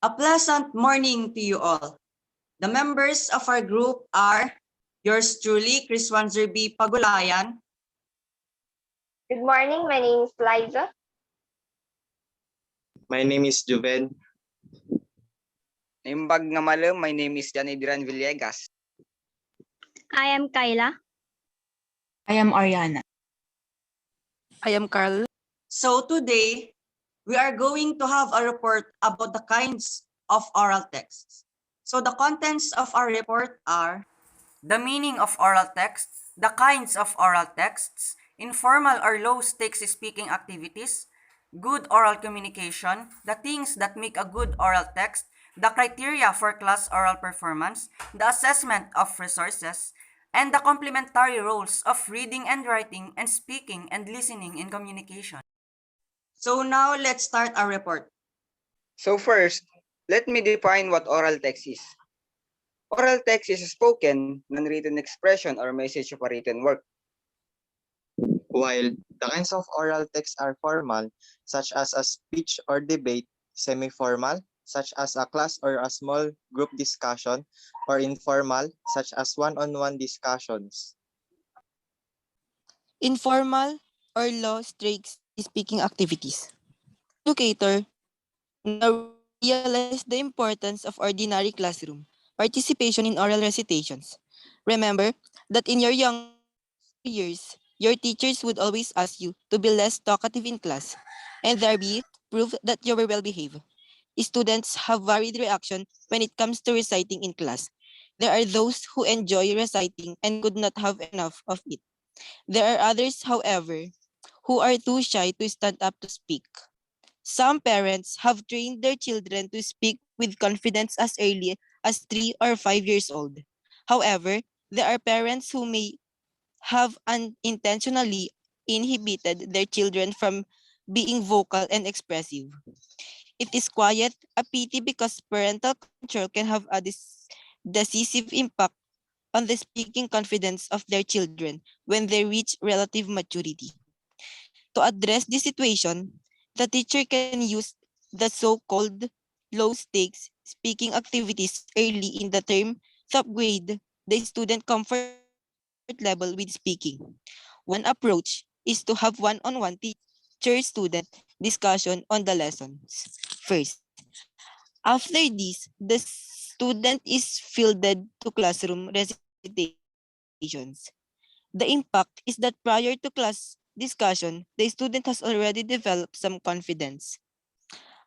A pleasant morning to you all. The members of our group are yours truly, Schwanzer B. Pagulayan. Good morning, my name is LAIZA. My name is JUVEN. Nimbag nga malam, my name is ADRIANE VILLEGAS. I am KYLA. I am ARRIANA. I am Carl. So today, we are going to have a report about the kinds of oral texts. So the contents of our report are the meaning of oral texts, the kinds of oral texts, informal or low-stakes speaking activities, good oral communication, the things that make a good oral text, the criteria for class oral performance, the assessment of resources, and the complementary roles of reading and writing and speaking and listening in communication. So now let's start our report. So first, let me define what oral text is. Oral text is a spoken, non-written expression or message of a written work. While the kinds of oral texts are formal, such as a speech or debate, semi-formal, such as a class or a small group discussion, or informal, such as one-on-one discussions. Informal or low-stakes speaking activities. Educator now realize the importance of ordinary classroom participation in oral recitations. Remember that in your young years, your teachers would always ask you to be less talkative in class, and thereby prove that you were well-behaved. Students have varied reaction when it comes to reciting in class. There are those who enjoy reciting and could not have enough of it. There are others, however, who are too shy to stand up to speak. Some parents have trained their children to speak with confidence as early as 3 or 5 years old. However, there are parents who may have unintentionally inhibited their children from being vocal and expressive. It is quiet a pity because parental control can have a decisive impact on the speaking confidence of their children when they reach relative maturity. To address this situation, the teacher can use the so-called low-stakes speaking activities early in the term to upgrade the student comfort level with speaking. One approach is to have one-on-one teacher-student discussion on the lessons first. After this, the student is fielded to classroom recitations. The impact is that prior to class discussion, the student has already developed some confidence.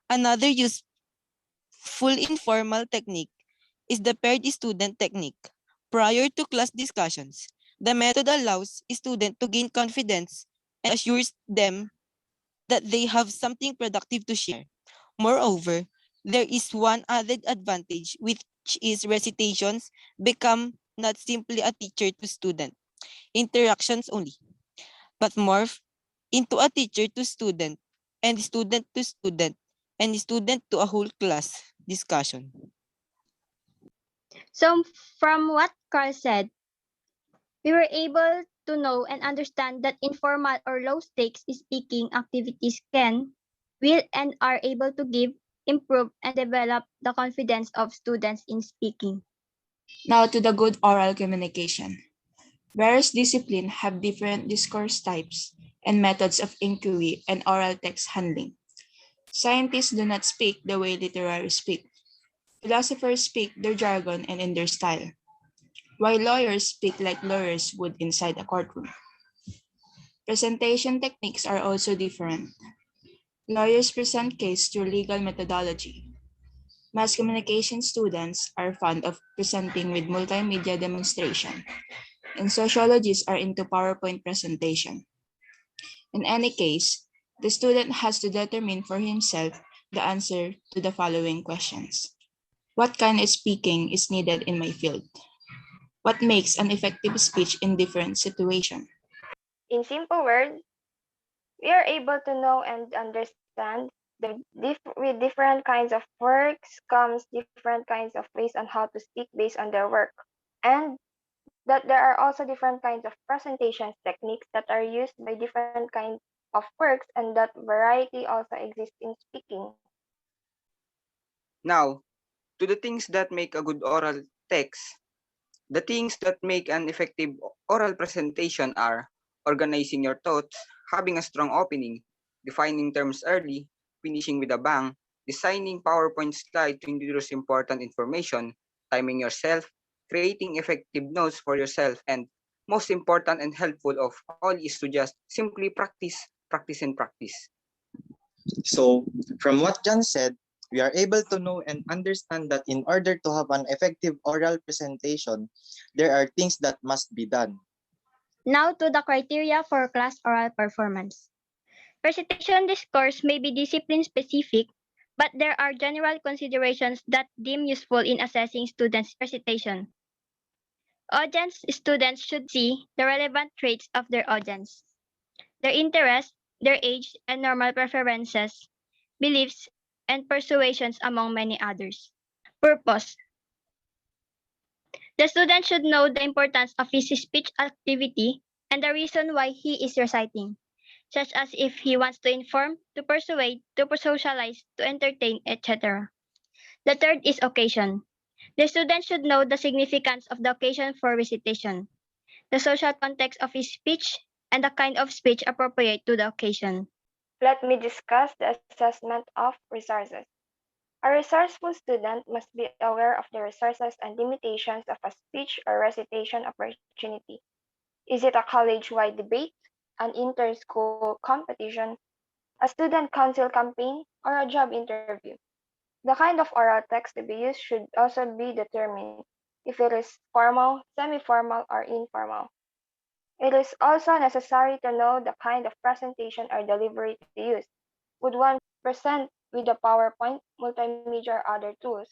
Another useful informal technique is the paired student technique. Prior to class discussions, the method allows students to gain confidence and assures them that they have something productive to share. Moreover, there is one added advantage, which is recitations become not simply a teacher to student interactions only, but morph into a teacher to student and student to student and student to a whole class discussion. So from what Carl said, we were able to know and understand that informal or low-stakes speaking activities can, will, and are able to give, improve, and develop the confidence of students in speaking. Now to the good oral communication. Various disciplines have different discourse types and methods of inquiry and oral text handling. Scientists do not speak the way literary speak. Philosophers speak their jargon and in their style, while lawyers speak like lawyers would inside a courtroom. Presentation techniques are also different. Lawyers present case through legal methodology. Mass communication students are fond of presenting with multimedia demonstration, and sociologists are into PowerPoint presentation. In any case, the student has to determine for himself the answer to the following questions. What kind of speaking is needed in my field? What makes an effective speech in different situations? In simple words, we are able to know and understand with different kinds of works comes different kinds of ways on how to speak based on their work. And that there are also different kinds of presentations techniques that are used by different kinds of works, and that variety also exists in speaking. Now, to the things that make a good oral text, the things that make an effective oral presentation are organizing your thoughts, having a strong opening, defining terms early, finishing with a bang, designing PowerPoint slide to introduce important information, timing yourself, creating effective notes for yourself, and most important and helpful of all is to just simply practice, practice, and practice. So, from what John said, we are able to know and understand that in order to have an effective oral presentation, there are things that must be done. Now to the criteria for class oral performance. Recitation discourse may be discipline specific, but there are general considerations that deem useful in assessing students' recitation. Audience students should see the relevant traits of their audience, their interests, their age, and normal preferences, beliefs, and persuasions, among many others. Purpose. The student should know the importance of his speech activity and the reason why he is reciting, such as if he wants to inform, to persuade, to socialize, to entertain, etc. The third is occasion. The student should know the significance of the occasion for recitation, the social context of his speech, and the kind of speech appropriate to the occasion. Let me discuss the assessment of resources. A resourceful student must be aware of the resources and limitations of a speech or recitation opportunity. Is it a college-wide debate, an inter-school competition, a student council campaign, or a job interview? The kind of oral text to be used should also be determined if it is formal, semi-formal, or informal. It is also necessary to know the kind of presentation or delivery to use. Would one present with a PowerPoint, multimedia, or other tools?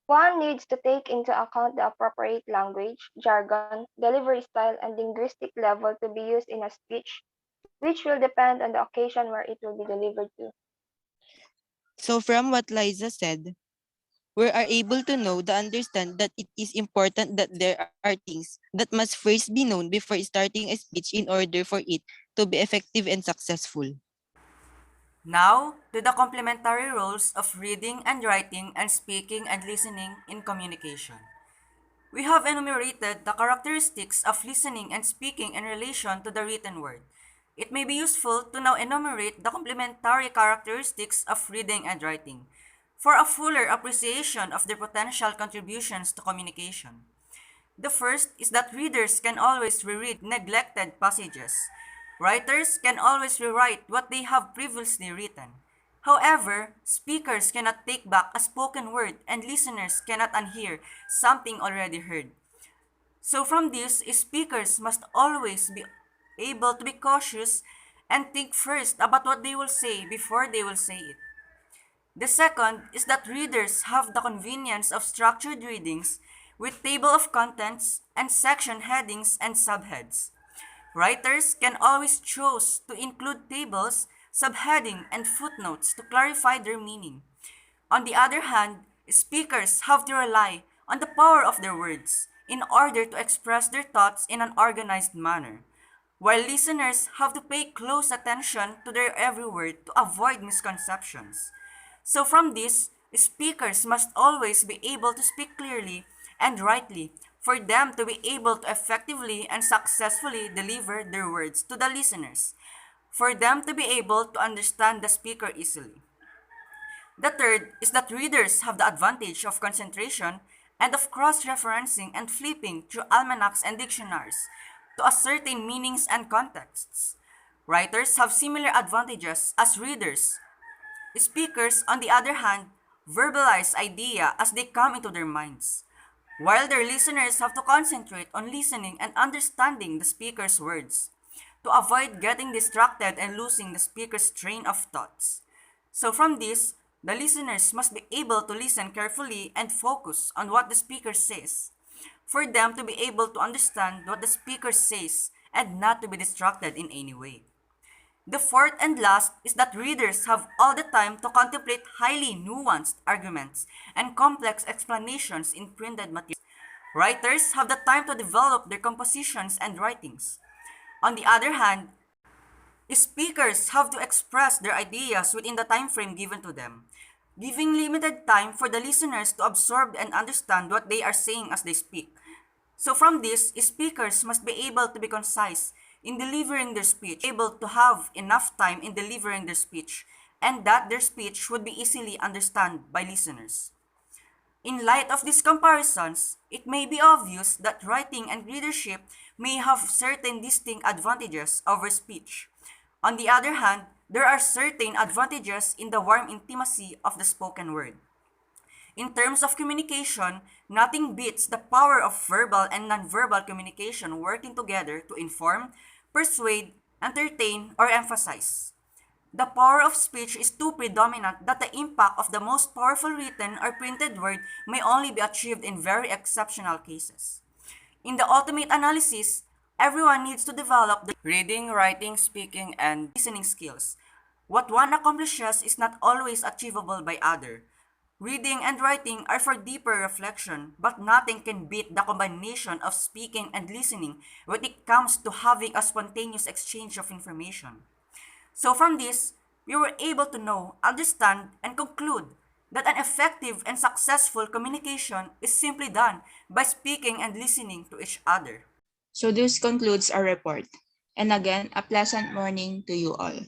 One needs to take into account the appropriate language, jargon, delivery style, and linguistic level to be used in a speech, which will depend on the occasion where it will be delivered to. So from what Liza said, we are able to know the understand that it is important that there are things that must first be known before starting a speech in order for it to be effective and successful. Now, to the complementary roles of reading and writing and speaking and listening in communication. We have enumerated the characteristics of listening and speaking in relation to the written word. It may be useful to now enumerate the complementary characteristics of reading and writing for a fuller appreciation of their potential contributions to communication. The first is that readers can always reread neglected passages. Writers can always rewrite what they have previously written. However, speakers cannot take back a spoken word and listeners cannot unhear something already heard. So from this, speakers must always be able to be cautious and think first about what they will say before they will say it. The second is that readers have the convenience of structured readings with table of contents and section headings and subheads. Writers can always choose to include tables, subheading, and footnotes to clarify their meaning. On the other hand, speakers have to rely on the power of their words in order to express their thoughts in an organized manner, while listeners have to pay close attention to their every word to avoid misconceptions. So from this, speakers must always be able to speak clearly and rightly for them to be able to effectively and successfully deliver their words to the listeners, for them to be able to understand the speaker easily. The third is that readers have the advantage of concentration and of cross-referencing and flipping through almanacs and dictionaries to ascertain meanings and contexts. Writers have similar advantages as readers. Speakers, on the other hand, verbalize ideas as they come into their minds, while their listeners have to concentrate on listening and understanding the speaker's words to avoid getting distracted and losing the speaker's train of thoughts. So from this, the listeners must be able to listen carefully and focus on what the speaker says, for them to be able to understand what the speaker says and not to be distracted in any way. The fourth and last is that readers have all the time to contemplate highly nuanced arguments and complex explanations in printed materials. Writers have the time to develop their compositions and writings. On the other hand, speakers have to express their ideas within the time frame given to them. giving limited time for the listeners to absorb and understand what they are saying as they speak. So from this, speakers must be able to be concise in delivering their speech, able to have enough time in delivering their speech, and that their speech would be easily understood by listeners. In light of these comparisons, it may be obvious that writing and readership may have certain distinct advantages over speech. On the other hand, there are certain advantages in the warm intimacy of the spoken word. In terms of communication, nothing beats the power of verbal and nonverbal communication working together to inform, persuade, entertain, or emphasize. The power of speech is too predominant that the impact of the most powerful written or printed word may only be achieved in very exceptional cases. In the ultimate analysis, everyone needs to develop the reading, writing, speaking, and listening skills. What one accomplishes is not always achievable by other. Reading and writing are for deeper reflection, but nothing can beat the combination of speaking and listening when it comes to having a spontaneous exchange of information. So from this, we were able to know, understand, and conclude that an effective and successful communication is simply done by speaking and listening to each other. So this concludes our report. And again, a pleasant morning to you all.